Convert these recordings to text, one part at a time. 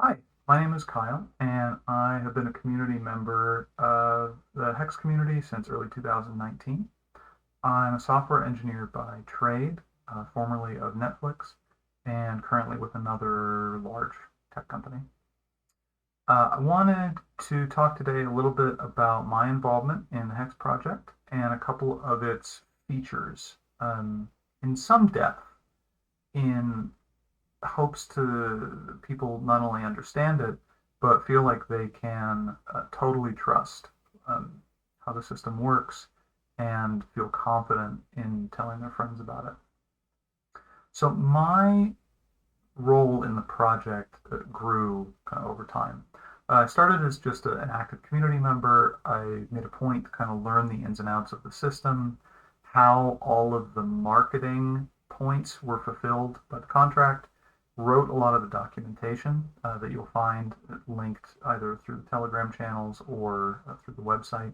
Hi, my name is Kyle, and I have been a community member of the HEX community since early 2019. I'm a software engineer by trade, formerly of Netflix, and currently with another large tech company. I wanted to talk today a little bit about my involvement in the HEX project and a couple of its features in some depth in hopes to people not only understand it, but feel like they can totally trust how the system works and feel confident in telling their friends about it. So my role in the project grew kind of over time. I started as just an active community member. I made a point to kind of learn the ins and outs of the system, how all of the marketing points were fulfilled by the contract, wrote a lot of the documentation that you'll find linked either through the Telegram channels or through the website,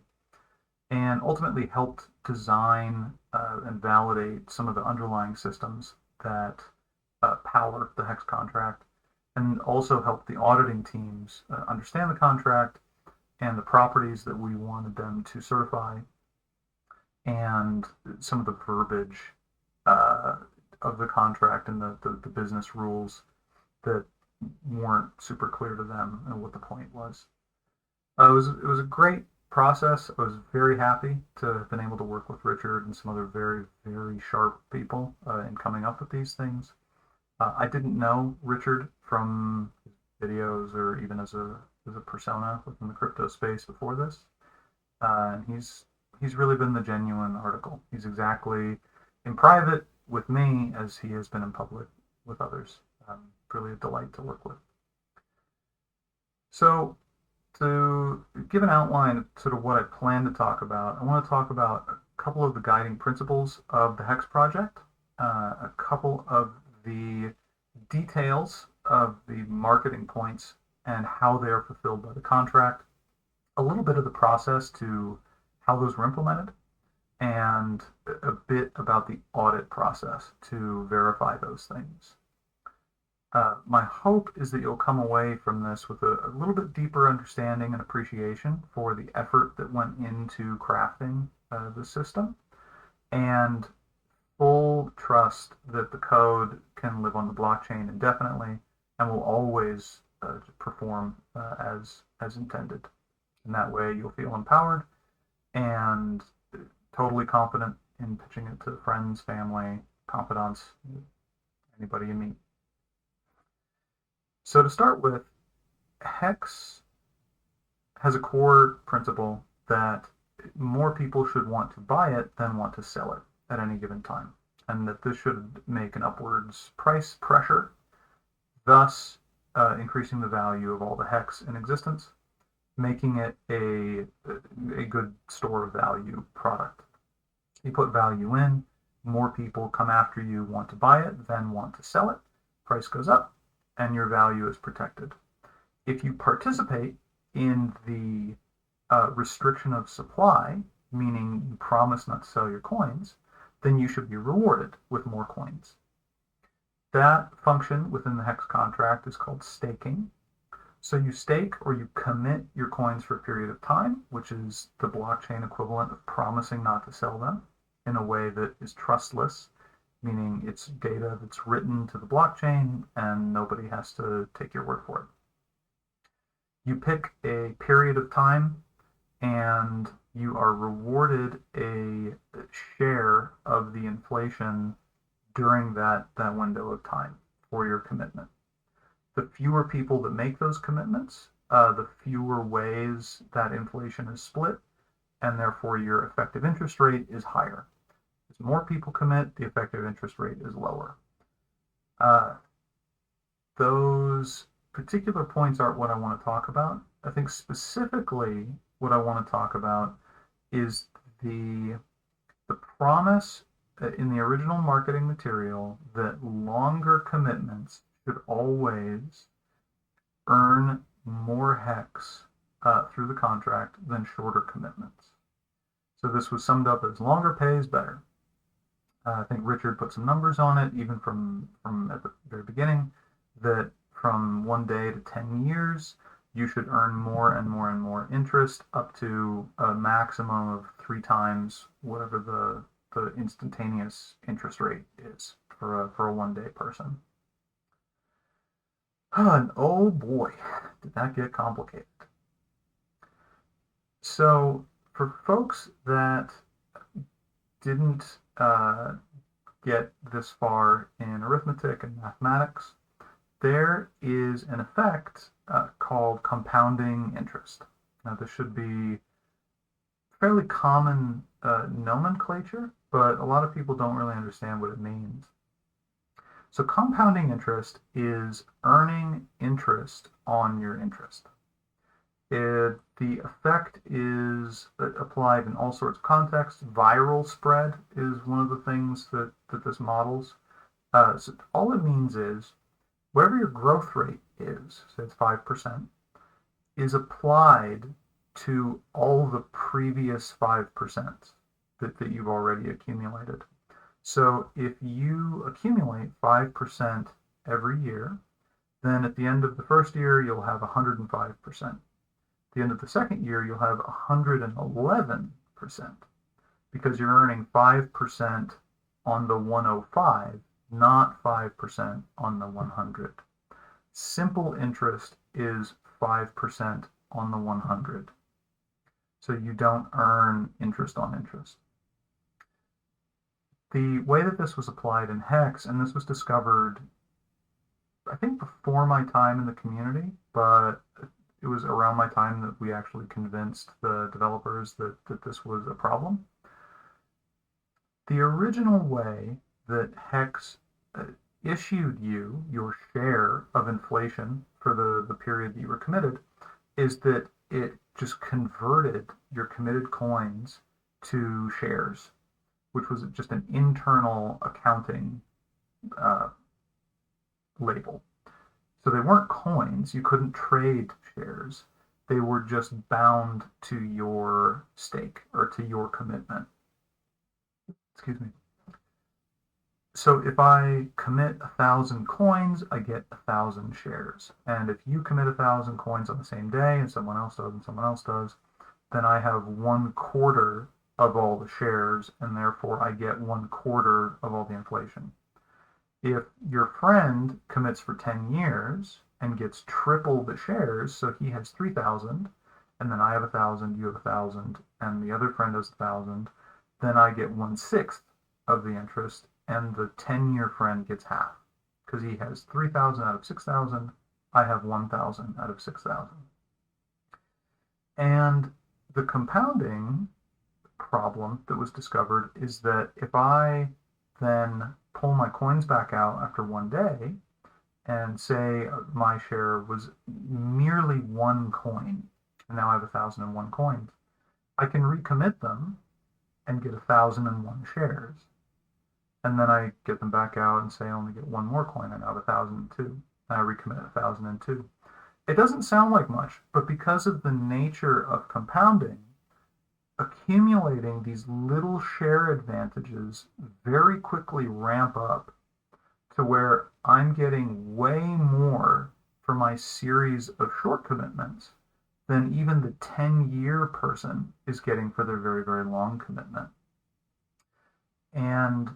and ultimately helped design and validate some of the underlying systems that power the HEX contract, and also help the auditing teams understand the contract and the properties that we wanted them to certify, and some of the verbiage uh, of the contract and the business rules that weren't super clear to them and what the point was. It was a great process. I was very happy to have been able to work with Richard and some other very sharp people in coming up with these things. I didn't know Richard from videos or even as a persona within the crypto space before this, and he's really been the genuine article. He's exactly in private with me as he has been in public with others. Really a delight to work with. So to give an outline of sort of what I plan to talk about, I want to talk about a couple of the guiding principles of the HEX project, a couple of the details of the marketing points and how they are fulfilled by the contract, a little bit of the process to how those were implemented, and a bit about the audit process to verify those things. My hope is that you'll come away from this with a little bit deeper understanding and appreciation for the effort that went into crafting the system, and full trust that the code can live on the blockchain indefinitely and will always perform as intended. And that way you'll feel empowered and totally confident in pitching it to friends, family, confidants, anybody you meet. So to start with, Hex has a core principle that more people should want to buy it than want to sell it at any given time, and that this should make an upwards price pressure, thus increasing the value of all the hex in existence, making it a good store of value product. You put value in, more people come after you, want to buy it, than want to sell it. Price goes up, and your value is protected. If you participate in the restriction of supply, meaning you promise not to sell your coins, then you should be rewarded with more coins. That function within the HEX contract is called staking. So you stake or you commit your coins for a period of time, which is the blockchain equivalent of promising not to sell them in a way that is trustless, meaning it's data that's written to the blockchain and nobody has to take your word for it. You pick a period of time and you are rewarded a share of the inflation during that window of time for your commitment. The fewer people that make those commitments, the fewer ways that inflation is split, and therefore your effective interest rate is higher. As more people commit, the effective interest rate is lower. Uh, those particular points aren't what I want to talk about. I think specifically what I want to talk about is the the promise in the original marketing material that longer commitments should always earn more hex through the contract than shorter commitments. So this was summed up as longer pays better. I think Richard put some numbers on it, even from at the very beginning, that from 1 day to 10 years, you should earn more and more and more interest, up to a maximum of 3 times whatever the instantaneous interest rate is for a 1 day person. And oh boy, did that get complicated. So for folks that didn't get this far in arithmetic and mathematics, there is an effect called compounding interest. Now, this should be fairly common nomenclature, but a lot of people don't really understand what it means. So compounding interest is earning interest on your interest. The effect is applied in all sorts of contexts. Viral spread is one of the things that this models. So all it means is whatever your growth rate is, say it's 5%, is applied to all the previous 5% that you've already accumulated. So if you accumulate 5% every year, then at the end of the first year, you'll have 105%. At the end of the second year, you'll have 111%, because you're earning 5% on the 105, not 5% on the 100. Simple interest is 5% on the 100. So you don't earn interest on interest. The way that this was applied in HEX, and this was discovered, I think, before my time in the community, but it was around my time that we actually convinced the developers that this was a problem. The original way that HEX issued you your share of inflation for the period that you were committed is that it just converted your committed coins to shares, which was just an internal accounting label. So they weren't coins. You couldn't trade shares. They were just bound to your stake or to your commitment. Excuse me. So if I commit 1,000 coins, I get 1,000 shares. And if you commit 1,000 coins on the same day and someone else does and someone else does, then I have 1/4 of all the shares, and therefore I get 1/4 of all the inflation. If your friend commits for 10 years and gets triple the shares, so he has 3,000, and then I have 1,000, you have 1,000, and the other friend has 1,000, then I get 1/6 of the interest, and the 10-year friend gets half, because he has 3,000 out of 6,000, I have 1,000 out of 6,000. And the compounding problem that was discovered is that if I then pull my coins back out after 1 day and say my share was merely 1 coin, and now I have 1,001 coins, I can recommit them and get 1,001 shares. And then I get them back out and say I only get 1 more coin, and I have 1,002. And I recommit 1,002. It doesn't sound like much, but because of the nature of compounding, accumulating these little share advantages very quickly ramp up to where I'm getting way more for my series of short commitments than even the 10-year person is getting for their very, very long commitment. And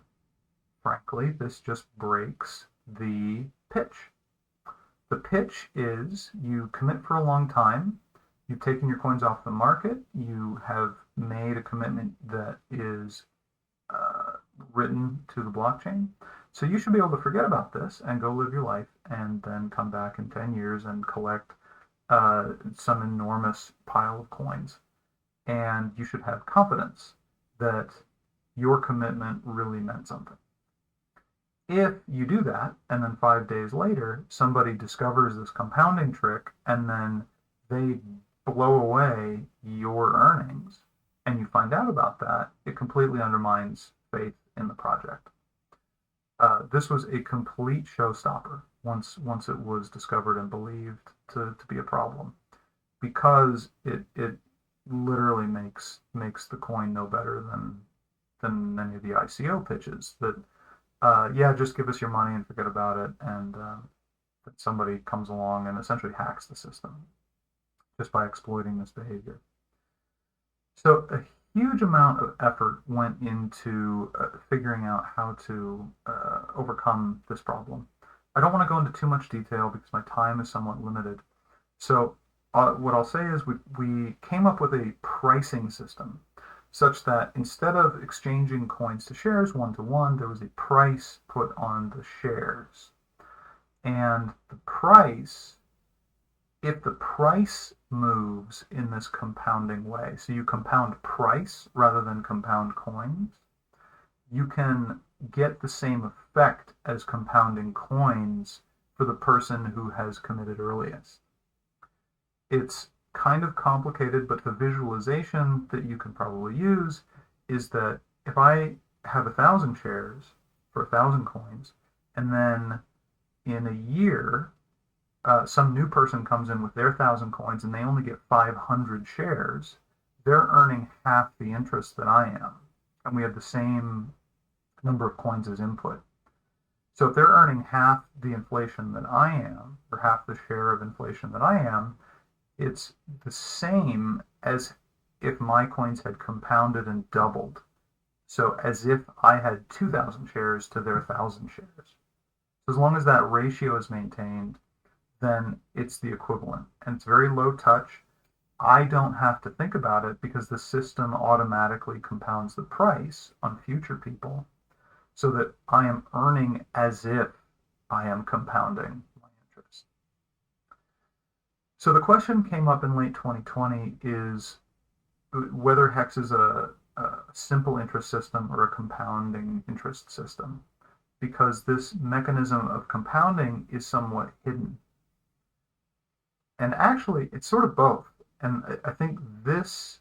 frankly, this just breaks the pitch. The pitch is you commit for a long time, you've taken your coins off the market, you have made a commitment that is written to the blockchain. So you should be able to forget about this and go live your life, and then come back in 10 years and collect some enormous pile of coins. And you should have confidence that your commitment really meant something. If you do that, and then 5 days later, somebody discovers this compounding trick, and then they blow away your earnings, and you find out about that, it completely undermines faith in the project. This was a complete showstopper once it was discovered and believed to be a problem, because it literally makes the coin no better than any of the ICO pitches that, yeah, just give us your money and forget about it, and that somebody comes along and essentially hacks the system just by exploiting this behavior. So a huge amount of effort went into figuring out how to overcome this problem. I don't want to go into too much detail because my time is somewhat limited. So what I'll say is we came up with a pricing system such that instead of exchanging coins to shares one-to-one, there was a price put on the shares. And the price, if the price moves in this compounding way, so you compound price rather than compound coins, you can get the same effect as compounding coins for the person who has committed earliest. It's kind of complicated, but the visualization that you can probably use is that if I have 1,000 shares for 1,000 coins, and then in a year, some new person comes in with their 1,000 coins and they only get 500 shares, they're earning half the interest that I am. And we have the same number of coins as input. So if they're earning half the inflation that I am, or half the share of inflation that I am, it's the same as if my coins had compounded and doubled. So as if I had 2,000 shares to their 1,000 shares. So as long as that ratio is maintained, then it's the equivalent. And it's very low touch. I don't have to think about it because the system automatically compounds the price on future people so that I am earning as if I am compounding my interest. So the question came up in late 2020 is whether HEX is a simple interest system or a compounding interest system, because this mechanism of compounding is somewhat hidden. And actually, it's sort of both. And I think this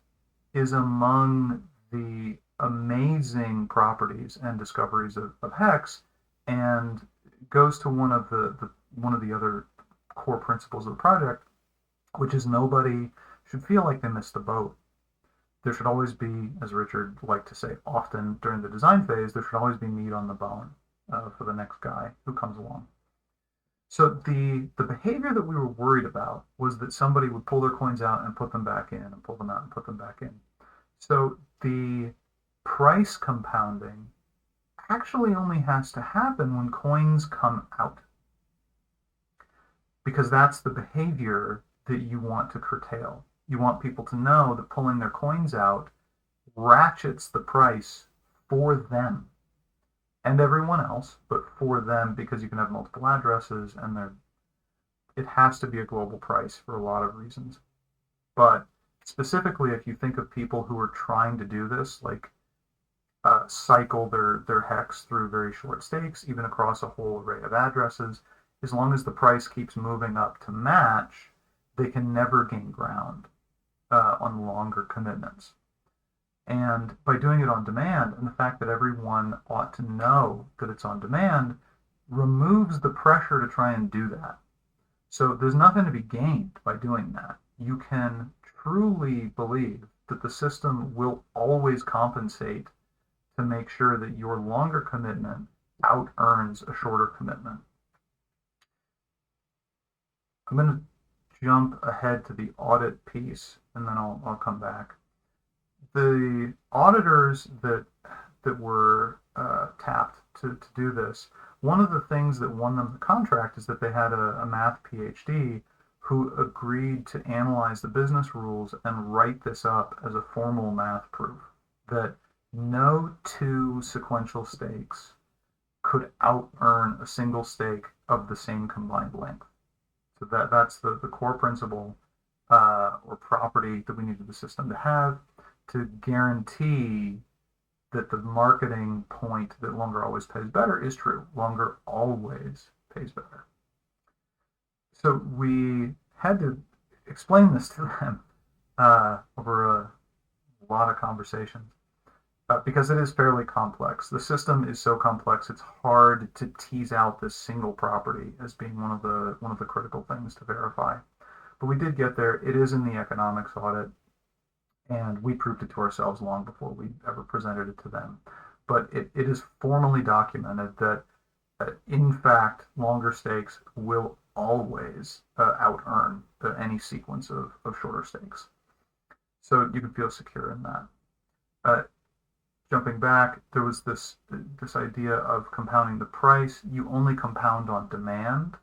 is among the amazing properties and discoveries of HEX, and goes to one of the other core principles of the project, which is nobody should feel like they missed the boat. There should always be, as Richard liked to say often during the design phase, there should always be meat on the bone for the next guy who comes along. So the behavior that we were worried about was that somebody would pull their coins out and put them back in, and pull them out and put them back in. So the price compounding actually only has to happen when coins come out, because that's the behavior that you want to curtail. You want people to know that pulling their coins out ratchets the price for them and everyone else, but for them, because you can have multiple addresses, and it has to be a global price for a lot of reasons. But specifically, if you think of people who are trying to do this, like cycle their HEX through very short stakes, even across a whole array of addresses, as long as the price keeps moving up to match, they can never gain ground on longer commitments. And by doing it on demand, and the fact that everyone ought to know that it's on demand, removes the pressure to try and do that. So there's nothing to be gained by doing that. You can truly believe that the system will always compensate to make sure that your longer commitment out-earns a shorter commitment. I'm going to jump ahead to the audit piece, and then I'll come back. The auditors that were tapped to do this, one of the things that won them the contract is that they had a math PhD who agreed to analyze the business rules and write this up as a formal math proof that no two sequential stakes could out-earn a single stake of the same combined length. So that's the core principle or property that we needed the system to have, to guarantee that the marketing point that longer always pays better is true. Longer always pays better. So we had to explain this to them over a lot of conversations because it is fairly complex. The system is so complex, it's hard to tease out this single property as being one of the critical things to verify. But we did get there. It is in the economics audit, and we proved it to ourselves long before we ever presented it to them. But it is formally documented that, in fact, longer stakes will always out-earn any sequence of shorter stakes. So you can feel secure in that. Uh, Jumping back, there was this idea of compounding the price. You only compound on demand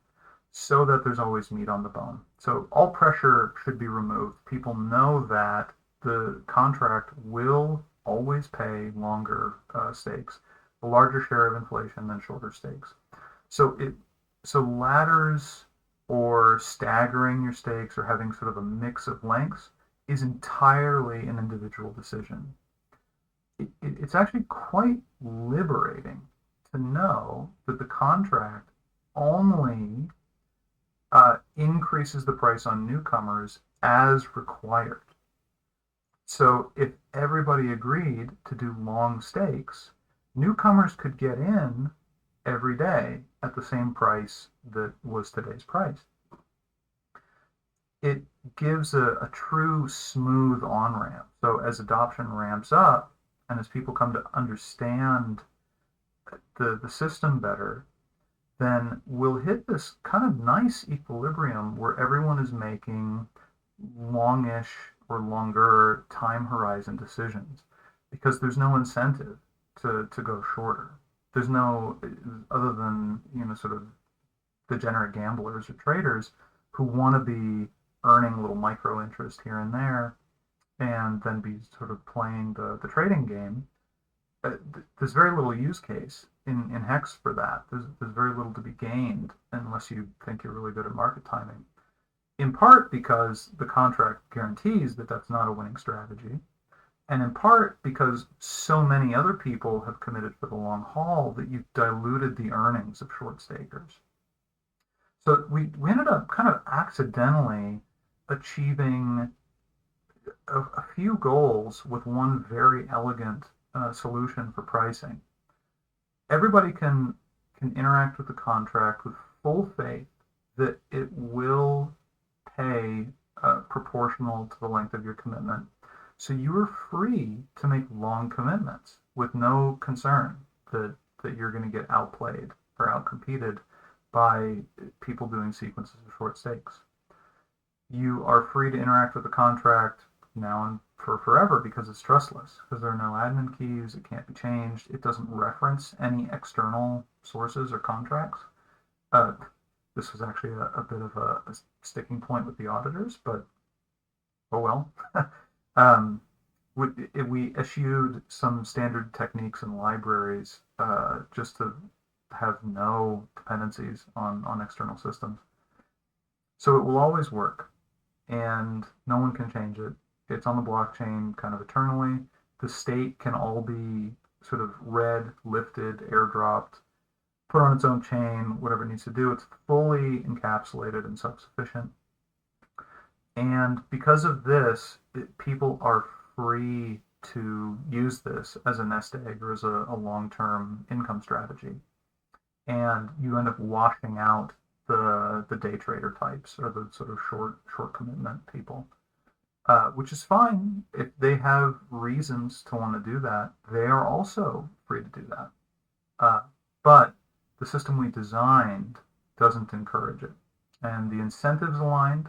so that there's always meat on the bone. So all pressure should be removed. People know that the contract will always pay longer stakes, a larger share of inflation than shorter stakes. So ladders or staggering your stakes or having sort of a mix of lengths is entirely an individual decision. It's actually quite liberating to know that the contract only increases the price on newcomers as required. So if everybody agreed to do long stakes, newcomers could get in every day at the same price that was today's price. It gives a true smooth on-ramp. So as adoption ramps up, and as people come to understand the system better, then we'll hit this kind of nice equilibrium where everyone is making longish or longer time horizon decisions because there's no incentive to go shorter. There's no, other than, sort of degenerate gamblers or traders who want to be earning a little micro interest here and there and then be sort of playing the trading game. There's very little use case in HEX for that. There's very little to be gained unless you think you're really good at market timing. In part because the contract guarantees that that's not a winning strategy, and in part because so many other people have committed for the long haul that you've diluted the earnings of short stakers. So we ended up kind of accidentally achieving a few goals with one very elegant solution for pricing. Everybody can interact with the contract with full faith that it will pay proportional to the length of your commitment. So you are free to make long commitments with no concern that you're going to get outplayed or outcompeted by people doing sequences of short stakes. You are free to interact with the contract now and for forever because it's trustless, because there are no admin keys, it can't be changed, it doesn't reference any external sources or contracts. This was actually a bit of a sticking point with the auditors, but oh well. We issued some standard techniques and libraries just to have no dependencies on external systems. So it will always work, and no one can change it. It's on the blockchain kind of eternally. The state can all be sort of read, lifted, airdropped, put on its own chain, whatever it needs to do. It's fully encapsulated and self-sufficient. And because of this, people are free to use this as a nest egg or as a long-term income strategy. And you end up washing out the day trader types or the sort of short commitment people. Which is fine if they have reasons to want to do that. They are also free to do that. But the system we designed doesn't encourage it. And the incentives aligned,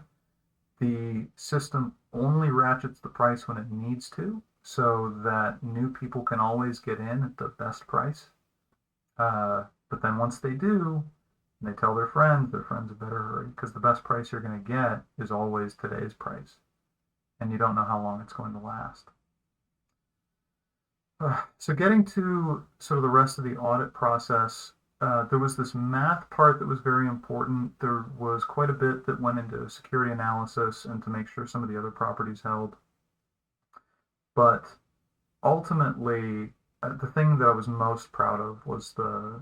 the system only ratchets the price when it needs to so that new people can always get in at the best price. But then once they do, and they tell their friends better hurry because the best price you're going to get is always today's price. And you don't know how long it's going to last. So getting to sort of the rest of the audit process, there was this math part that was very important. There was quite a bit that went into security analysis and to make sure some of the other properties held. But ultimately, the thing that I was most proud of was the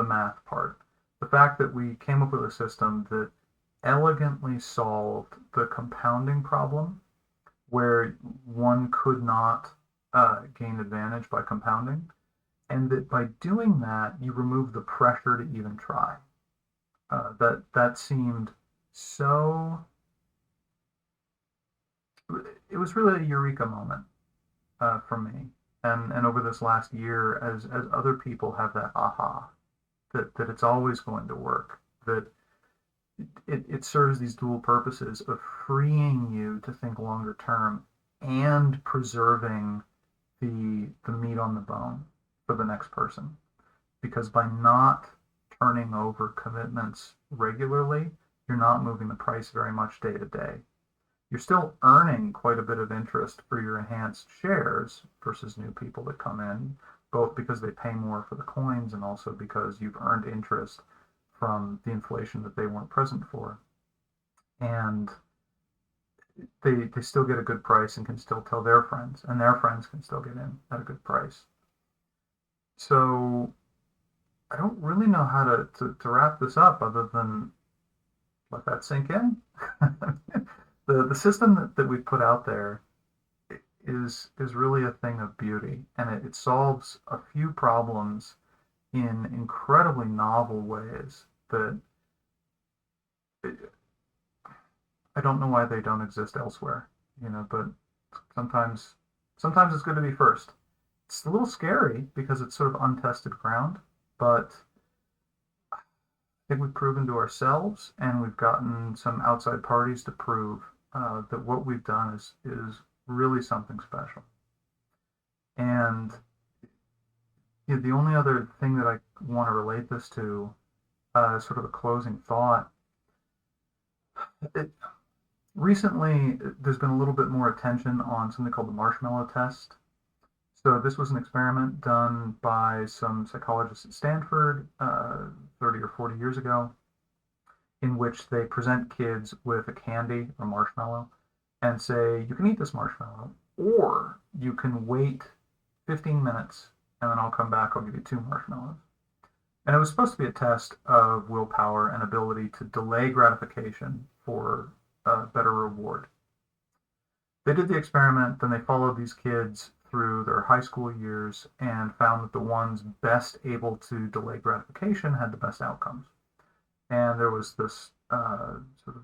math part. The fact that we came up with a system that elegantly solved the compounding problem where one could not gain advantage by compounding, and that by doing that, you remove the pressure to even try. That seemed so. It was really a eureka moment for me, and over this last year, as other people have that aha, that it's always going to work, that it serves these dual purposes of freeing you to think longer term and preserving the meat on the bone for the next person. Because by not turning over commitments regularly, you're not moving the price very much day to day. You're still earning quite a bit of interest for your enhanced shares versus new people that come in, both because they pay more for the coins and also because you've earned interest from the inflation that they weren't present for. And they still get a good price and can still tell their friends, and their friends can still get in at a good price. So I don't really know how to wrap this up other than let that sink in. The system that we put out there is really a thing of beauty, and it solves a few problems in incredibly novel ways that I don't know why they don't exist elsewhere, but sometimes sometimes it's good to be first. It's a little scary because it's sort of untested ground, but I think we've proven to ourselves and we've gotten some outside parties to prove that what we've done is really something special. And the only other thing that I want to relate this to, sort of a closing thought, it, recently there's been a little bit more attention on something called the marshmallow test. So this was an experiment done by some psychologists at Stanford 30 or 40 years ago, in which they present kids with a candy or marshmallow and say, you can eat this marshmallow, or you can wait 15 minutes and then I'll come back, I'll give you 2 marshmallows. And it was supposed to be a test of willpower and ability to delay gratification for a better reward. They did the experiment, then they followed these kids through their high school years and found that the ones best able to delay gratification had the best outcomes. And there was this sort of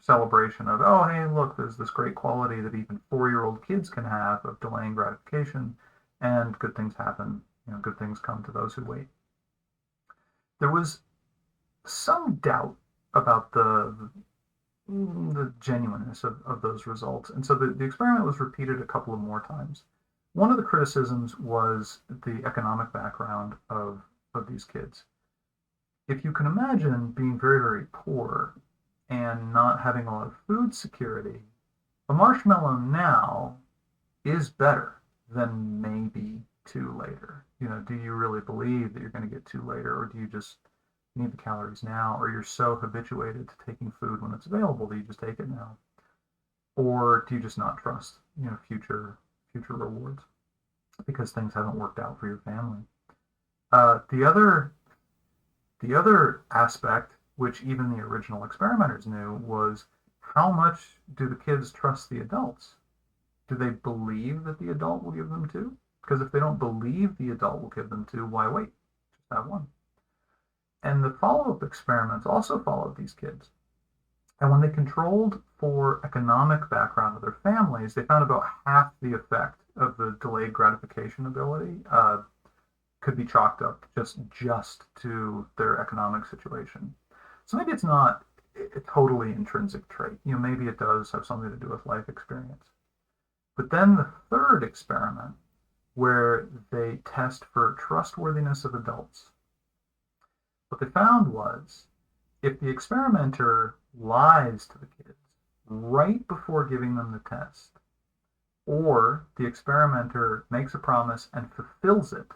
celebration of, oh, hey, look, there's this great quality that even 4-year-old kids can have of delaying gratification, and good things happen. Good things come to those who wait. There was some doubt about the genuineness of those results. And so the experiment was repeated a couple of more times. One of the criticisms was the economic background of these kids. If you can imagine being very, very poor and not having a lot of food security, a marshmallow now is better than maybe 2 later. Do you really believe that you're going to get 2 later, or do you just need the calories now, or you're so habituated to taking food when it's available that you just take it now? Or do you just not trust, future rewards because things haven't worked out for your family? The other aspect, which even the original experimenters knew, was how much do the kids trust the adults? Do they believe that the adult will give them 2? Because if they don't believe the adult will give them 2, why wait? Just have 1. And the follow-up experiments also followed these kids. And when they controlled for economic background of their families, they found about half the effect of the delayed gratification ability could be chalked up just to their economic situation. So maybe it's not a totally intrinsic trait. Maybe it does have something to do with life experience. But then the third experiment, where they test for trustworthiness of adults, what they found was if the experimenter lies to the kids right before giving them the test, or the experimenter makes a promise and fulfills it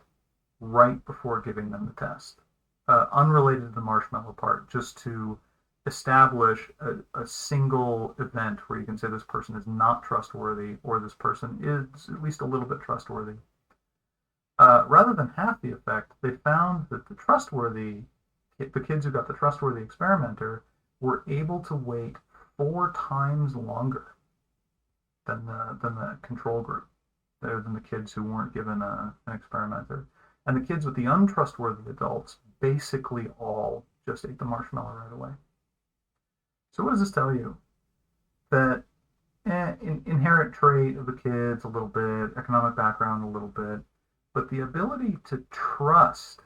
right before giving them the test, unrelated to the marshmallow part, just to establish a single event where you can say this person is not trustworthy or this person is at least a little bit trustworthy. Rather than half the effect, they found that the kids who got the trustworthy experimenter were able to wait 4 times longer than the control group, than the kids who weren't given an experimenter. And the kids with the untrustworthy adults basically all just ate the marshmallow right away. So what does this tell you? That inherent trait of the kids a little bit, economic background a little bit, but the ability to trust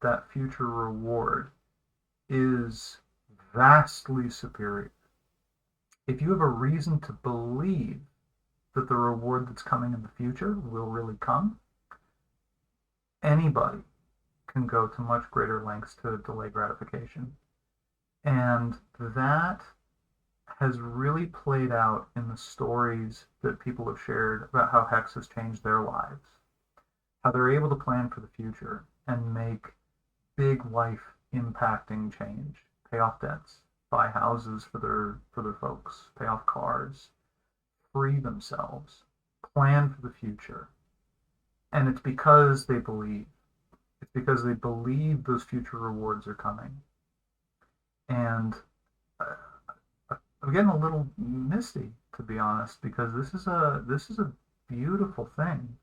that future reward is vastly superior. If you have a reason to believe that the reward that's coming in the future will really come, anybody can go to much greater lengths to delay gratification. And that has really played out in the stories that people have shared about how HEX has changed their lives, how they're able to plan for the future and make big life impacting change, pay off debts, buy houses for their folks, pay off cars, free themselves, plan for the future. And it's because they believe. It's because they believe those future rewards are coming. And I'm getting a little misty, to be honest, because this is a beautiful thing.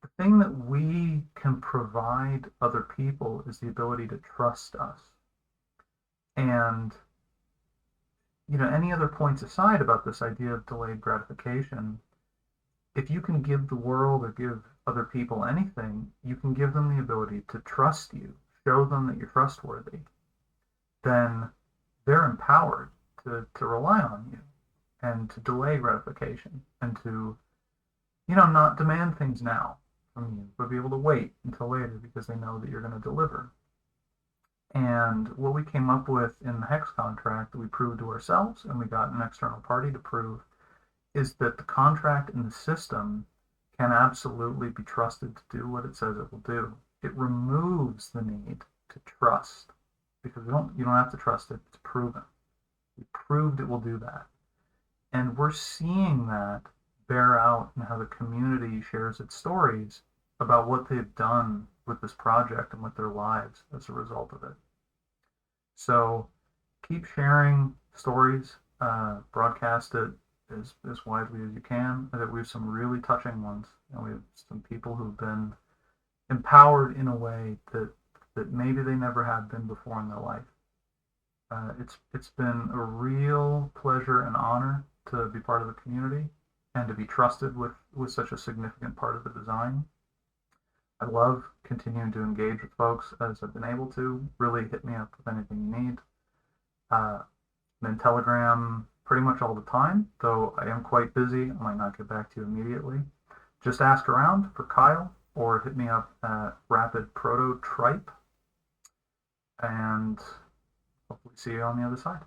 The thing that we can provide other people is the ability to trust us. And any other points aside about this idea of delayed gratification, if you can give the world or give other people anything, you can give them the ability to trust you, show them that you're trustworthy, then they're empowered to rely on you and to delay gratification and to, not demand things now from you, but be able to wait until later because they know that you're going to deliver. And what we came up with in the HEX contract that we proved to ourselves and we got an external party to prove is that the contract and the system can absolutely be trusted to do what it says it will do. It removes the need to trust because you don't have to trust it. It's proven. We proved it will do that. And we're seeing that bear out in how the community shares its stories about what they've done with this project and with their lives as a result of it. So keep sharing stories, broadcast it as widely as you can. I think we have some really touching ones, and we have some people who've been empowered in a way that maybe they never had been before in their life. It's been a real pleasure and honor to be part of the community and to be trusted with such a significant part of the design. I love continuing to engage with folks as I've been able to. Really hit me up with anything you need. I'm in Telegram pretty much all the time, though I am quite busy. I might not get back to you immediately. Just ask around for Kyle or hit me up at Rapid Prototype, and hopefully see you on the other side.